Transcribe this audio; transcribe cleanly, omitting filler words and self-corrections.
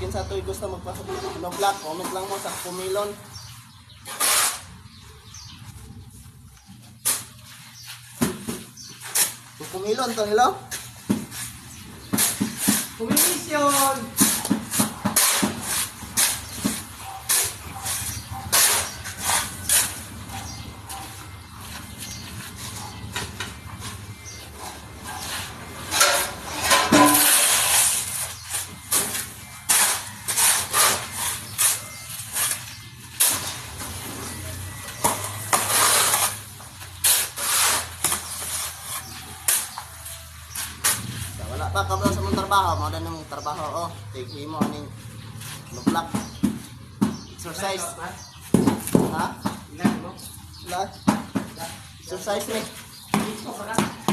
kinsa to'y gusto magpa-vlog, comment lang mo sa Kumilon. Kumilon to, hello? Kumilisyon! Wala pa ka ba sa mong trabaho? Mo na ng trabaho, oh. Tighi mo ning vlog. Exercise. Ha? Ilan mo? Wala. Exercise ni. Ito, para.